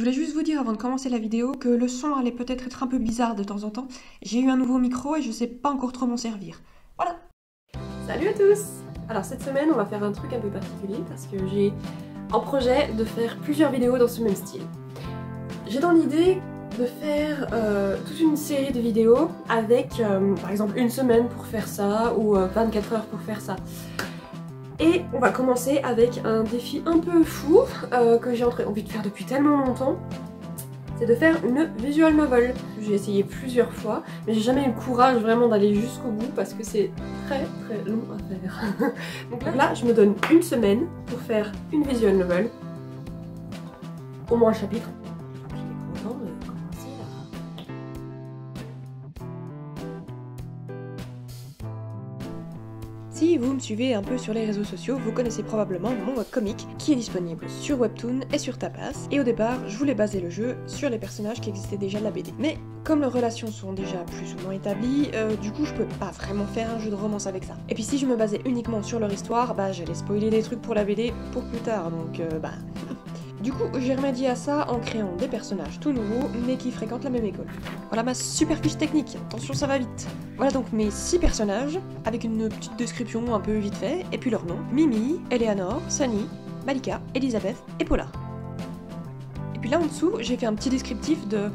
Je voulais juste vous dire avant de commencer la vidéo que le son allait peut-être être un peu bizarre de temps en temps. J'ai eu un nouveau micro et je sais pas encore trop m'en servir. Voilà. Salut à tous! Alors cette semaine on va faire un truc un peu particulier parce que j'ai en projet de faire plusieurs vidéos dans ce même style. J'ai dans l'idée de faire toute une série de vidéos avec par exemple une semaine pour faire ça ou 24 heures pour faire ça. Et on va commencer avec un défi un peu fou que j'ai envie de faire depuis tellement longtemps. C'est de faire une visual novel. J'ai essayé plusieurs fois, mais j'ai jamais eu le courage vraiment d'aller jusqu'au bout parce que c'est très long à faire. Donc là, je me donne une semaine pour faire une visual novel. Au moins un chapitre. Je suis content de commencer là. Si vous me suivez un peu sur les réseaux sociaux, vous connaissez probablement mon webcomic qui est disponible sur Webtoon et sur Tapas. Et au départ, je voulais baser le jeu sur les personnages qui existaient déjà de la BD. Mais comme leurs relations sont déjà plus ou moins établies, du coup je peux pas vraiment faire un jeu de romance avec ça. Et puis si je me basais uniquement sur leur histoire, j'allais spoiler des trucs pour la BD pour plus tard, donc Du coup, j'ai remédié à ça en créant des personnages tout nouveaux, mais qui fréquentent la même école. Voilà ma super fiche technique, attention ça va vite. Voilà donc mes 6 personnages, avec une petite description un peu vite fait, et puis leurs noms. Mimi, Eleanor, Sunny, Malika, Elisabeth et Paula. Et puis là en dessous, j'ai fait un petit descriptif de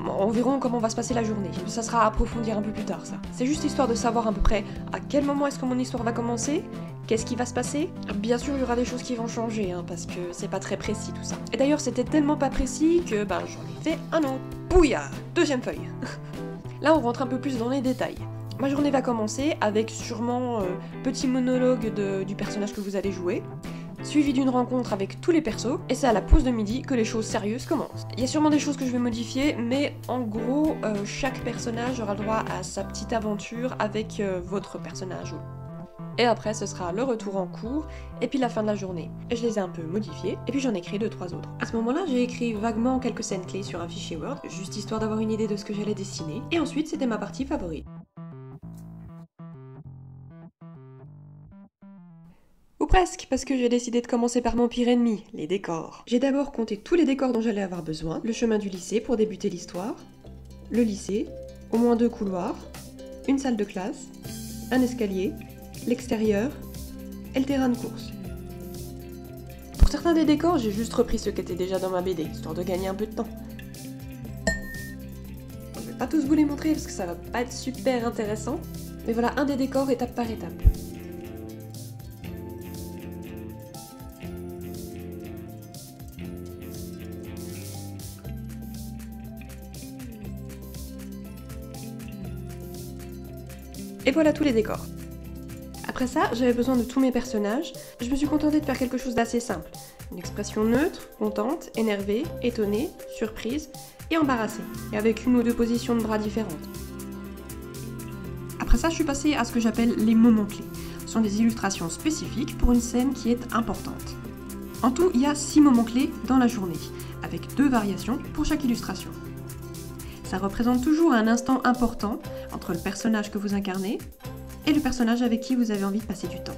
environ comment va se passer la journée. Ça sera à approfondir un peu plus tard ça. C'est juste histoire de savoir à peu près à quel moment est-ce que mon histoire va commencer, qu'est-ce qui va se passer. Bien sûr il y aura des choses qui vont changer, parce que c'est pas très précis tout ça. Et d'ailleurs c'était tellement pas précis que j'en ai fait un autre. Bouya, deuxième feuille. Là on rentre un peu plus dans les détails. Ma journée va commencer avec sûrement petit monologue du personnage que vous allez jouer, suivi d'une rencontre avec tous les persos, et c'est à la pause de midi que les choses sérieuses commencent. Il y a sûrement des choses que je vais modifier, mais en gros, chaque personnage aura le droit à sa petite aventure avec votre personnage. Et après, ce sera le retour en cours, et puis la fin de la journée. Et je les ai un peu modifiés, et puis j'en ai créé 2-3 autres. À ce moment-là, j'ai écrit vaguement quelques scènes clés sur un fichier Word, juste histoire d'avoir une idée de ce que j'allais dessiner, et ensuite c'était ma partie favorite. Ou presque, parce que j'ai décidé de commencer par mon pire ennemi, les décors. J'ai d'abord compté tous les décors dont j'allais avoir besoin, le chemin du lycée pour débuter l'histoire, le lycée, au moins 2 couloirs, une salle de classe, un escalier, l'extérieur et le terrain de course. Pour certains des décors, j'ai juste repris ceux qui étaient déjà dans ma BD, histoire de gagner un peu de temps. Je vais pas tous vous les montrer parce que ça va pas être super intéressant, mais voilà un des décors étape par étape. Et voilà tous les décors. Après ça, j'avais besoin de tous mes personnages. Je me suis contentée de faire quelque chose d'assez simple. Une expression neutre, contente, énervée, étonnée, surprise et embarrassée. Et avec 1 ou 2 positions de bras différentes. Après ça, je suis passée à ce que j'appelle les moments clés. Ce sont des illustrations spécifiques pour une scène qui est importante. En tout, il y a 6 moments clés dans la journée, avec 2 variations pour chaque illustration. Ça représente toujours un instant important entre le personnage que vous incarnez et le personnage avec qui vous avez envie de passer du temps.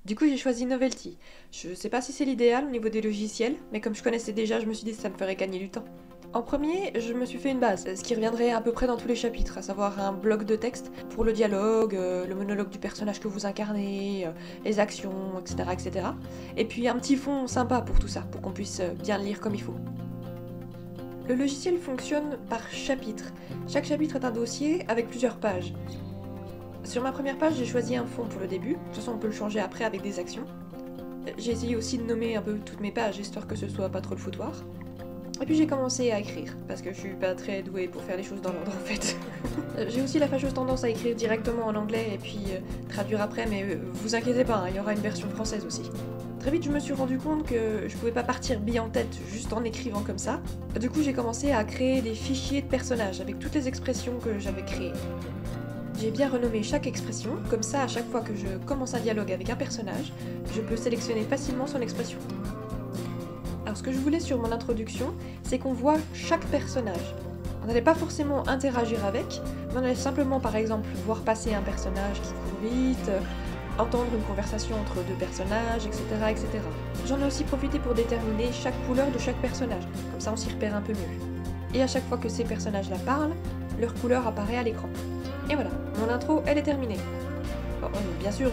Du coup j'ai choisi Novelty. Je sais pas si c'est l'idéal au niveau des logiciels, mais comme je connaissais déjà, je me suis dit que ça me ferait gagner du temps. En premier, je me suis fait une base, ce qui reviendrait à peu près dans tous les chapitres, à savoir un bloc de texte pour le dialogue, le monologue du personnage que vous incarnez, les actions, etc., etc. Et puis un petit fond sympa pour tout ça, pour qu'on puisse bien le lire comme il faut. Le logiciel fonctionne par chapitre. Chaque chapitre est un dossier avec plusieurs pages. Sur ma première page, j'ai choisi un fond pour le début, de toute façon on peut le changer après avec des actions. J'ai essayé aussi de nommer un peu toutes mes pages, histoire que ce soit pas trop le foutoir. Et puis j'ai commencé à écrire, parce que je suis pas très douée pour faire les choses dans l'ordre en fait. J'ai aussi la fâcheuse tendance à écrire directement en anglais et puis traduire après, mais vous inquiétez pas, hein, il y aura une version française aussi. Très vite je me suis rendu compte que je pouvais pas partir bille en tête juste en écrivant comme ça. Du coup j'ai commencé à créer des fichiers de personnages avec toutes les expressions que j'avais créées. J'ai bien renommé chaque expression, comme ça à chaque fois que je commence un dialogue avec un personnage, je peux sélectionner facilement son expression. Alors ce que je voulais sur mon introduction, c'est qu'on voit chaque personnage. On n'allait pas forcément interagir avec, mais on allait simplement par exemple voir passer un personnage qui court vite, entendre une conversation entre deux personnages, etc. etc. J'en ai aussi profité pour déterminer chaque couleur de chaque personnage, comme ça on s'y repère un peu mieux. Et à chaque fois que ces personnages-là parlent, leur couleur apparaît à l'écran. Et voilà, mon intro, elle est terminée. Bon, bien sûr,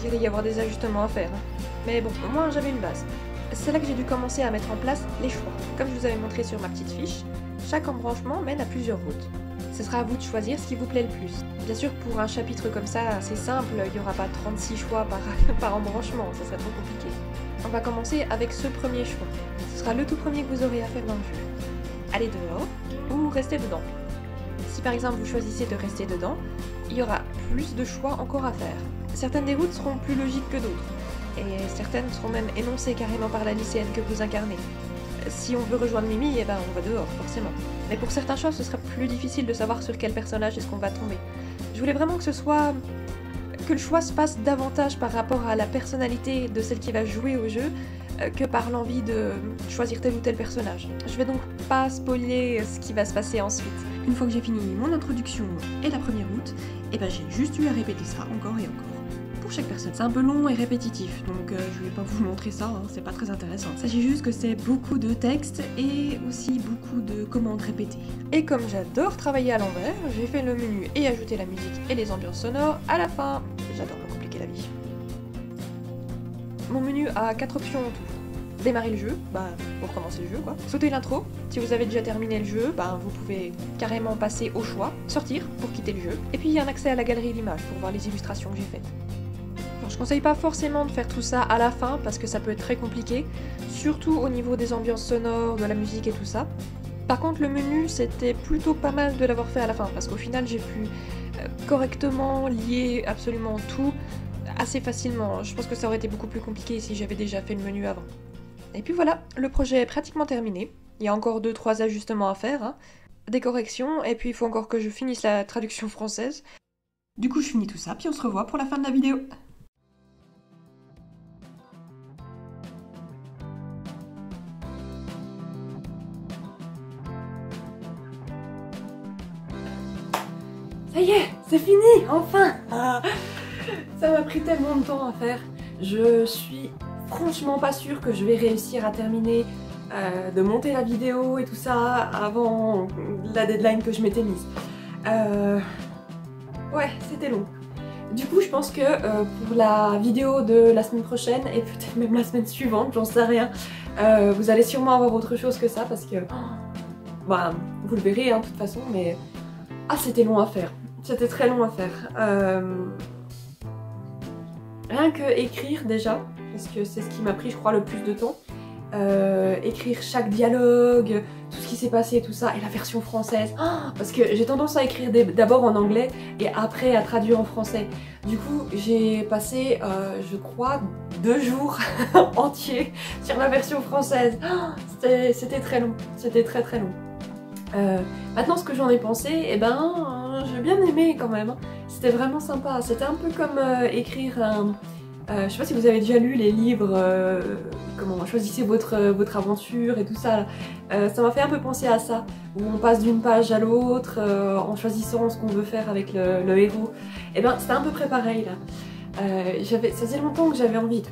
il allait y avoir des ajustements à faire, hein. Mais bon, au moins j'avais une base. C'est là que j'ai dû commencer à mettre en place les choix. Comme je vous avais montré sur ma petite fiche, chaque embranchement mène à plusieurs routes. Ce sera à vous de choisir ce qui vous plaît le plus. Bien sûr, pour un chapitre comme ça, assez simple, il n'y aura pas 36 choix par embranchement, ça serait trop compliqué. On va commencer avec ce premier choix. Ce sera le tout premier que vous aurez à faire dans le jeu. Allez dehors ou restez dedans. Si par exemple vous choisissez de rester dedans, il y aura plus de choix encore à faire. Certaines des routes seront plus logiques que d'autres, et certaines seront même énoncées carrément par la lycéenne que vous incarnez. Si on veut rejoindre Mimi, eh ben on va dehors, forcément. Mais pour certains choix, ce sera plus difficile de savoir sur quel personnage est-ce qu'on va tomber. Je voulais vraiment que le choix se fasse davantage par rapport à la personnalité de celle qui va jouer au jeu, que par l'envie de choisir tel ou tel personnage. Je vais donc pas spoiler ce qui va se passer ensuite. Une fois que j'ai fini mon introduction et la première route, et ben j'ai juste eu à répéter ça encore et encore. Pour chaque personne. C'est un peu long et répétitif, donc je vais pas vous montrer ça, hein, c'est pas très intéressant. Sachez juste que c'est beaucoup de texte et aussi beaucoup de commandes répétées. Et comme j'adore travailler à l'envers, j'ai fait le menu et ajouté la musique et les ambiances sonores à la fin. J'adore me compliquer la vie. Mon menu a 4 options en tout. Démarrer le jeu, pour commencer le jeu quoi. Sauter l'intro, si vous avez déjà terminé le jeu, vous pouvez carrément passer au choix. Sortir pour quitter le jeu. Et puis il y a un accès à la galerie d'images pour voir les illustrations que j'ai faites. Je conseille pas forcément de faire tout ça à la fin parce que ça peut être très compliqué, surtout au niveau des ambiances sonores, de la musique et tout ça. Par contre le menu c'était plutôt pas mal de l'avoir fait à la fin parce qu'au final j'ai pu correctement lier absolument tout assez facilement. Je pense que ça aurait été beaucoup plus compliqué si j'avais déjà fait le menu avant. Et puis voilà, le projet est pratiquement terminé. Il y a encore 2-3 ajustements à faire, hein. Des corrections, et puis il faut encore que je finisse la traduction française. Du coup je finis tout ça, puis on se revoit pour la fin de la vidéo. Ça y est, c'est fini, enfin. Ça m'a pris tellement de temps à faire. Je suis franchement pas sûre que je vais réussir à terminer de monter la vidéo et tout ça avant la deadline que je m'étais mise. Ouais, c'était long. Du coup, je pense que pour la vidéo de la semaine prochaine et peut-être même la semaine suivante, j'en sais rien, vous allez sûrement avoir autre chose que ça parce que vous le verrez hein, de toute façon, mais c'était long à faire. C'était très long à faire. Rien que écrire déjà, parce que c'est ce qui m'a pris je crois le plus de temps. Écrire chaque dialogue, tout ce qui s'est passé et tout ça, et la version française. Parce que j'ai tendance à écrire d'abord en anglais et après à traduire en français. Du coup j'ai passé je crois 2 jours entiers sur la version française. C'était très long, c'était très long. Maintenant ce que j'en ai pensé, j'ai bien aimé quand même. C'était vraiment sympa, c'était un peu comme écrire un... je sais pas si vous avez déjà lu les livres, comment choisissez votre aventure et tout ça. Ça m'a fait un peu penser à ça, où on passe d'une page à l'autre en choisissant ce qu'on veut faire avec le héros. C'était à peu près pareil là. Ça faisait longtemps que j'avais envie,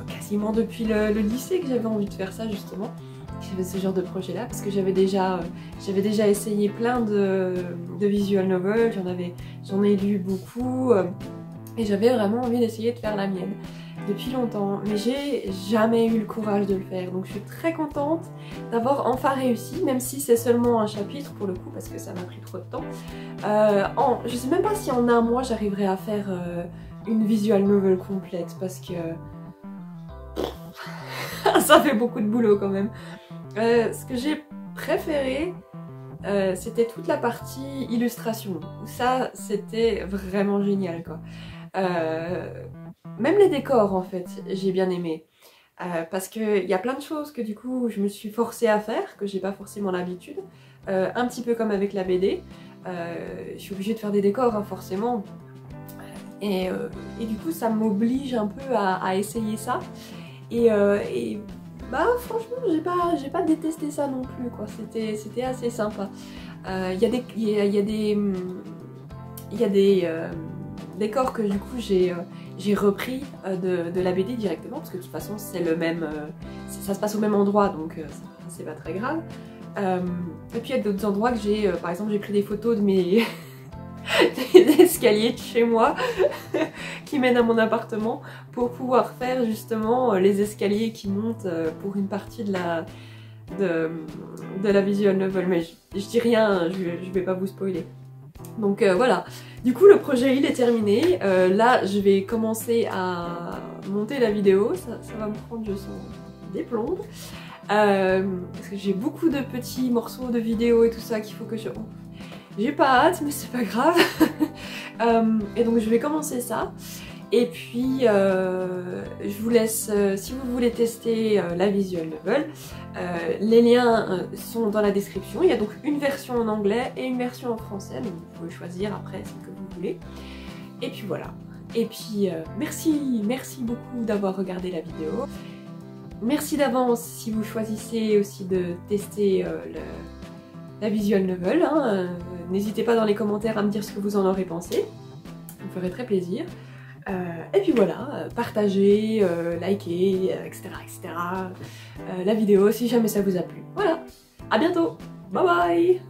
quasiment depuis le lycée que j'avais envie de faire ça justement. J'avais ce genre de projet là parce que j'avais déjà essayé plein de visual novels, j'en ai lu beaucoup et j'avais vraiment envie d'essayer de faire la mienne depuis longtemps, mais j'ai jamais eu le courage de le faire, donc je suis très contente d'avoir enfin réussi, même si c'est seulement un chapitre pour le coup parce que ça m'a pris trop de temps. Je sais même pas si en un mois j'arriverai à faire une visual novel complète parce que ça fait beaucoup de boulot quand même. Ce que j'ai préféré, c'était toute la partie illustration. Ça, c'était vraiment génial quoi. Même les décors en fait, j'ai bien aimé. Parce qu'il y a plein de choses que du coup je me suis forcée à faire, que j'ai pas forcément l'habitude. Un petit peu comme avec la BD. Je suis obligée de faire des décors hein, forcément. Et du coup ça m'oblige un peu à essayer ça. Et bah franchement j'ai pas détesté ça non plus quoi, c'était assez sympa. Il y a des décors que du coup j'ai repris de la BD directement parce que de toute façon c'est le même, ça se passe au même endroit donc c'est pas très grave. Et puis il y a d'autres endroits que par exemple j'ai pris des photos de mes des escaliers de chez moi qui mènent à mon appartement pour pouvoir faire justement les escaliers qui montent pour une partie de la visual novel, mais je dis rien, je vais pas vous spoiler. Donc voilà, du coup le projet il est terminé, là je vais commencer à monter la vidéo, ça va me prendre je sens des plombes, parce que j'ai beaucoup de petits morceaux de vidéo et tout ça qu'il faut que j'ai pas hâte mais c'est pas grave. Et donc je vais commencer ça. Et puis je vous laisse, si vous voulez tester la visual novel, les liens sont dans la description. Il y a donc une version en anglais et une version en français, donc vous pouvez choisir après ce que vous voulez. Et puis voilà. Et puis merci beaucoup d'avoir regardé la vidéo. Merci d'avance si vous choisissez aussi de tester la visual novel. Hein. N'hésitez pas dans les commentaires à me dire ce que vous en aurez pensé. Ça me ferait très plaisir. Et puis voilà, partagez, likez, etc. la vidéo si jamais ça vous a plu. Voilà, à bientôt, bye bye.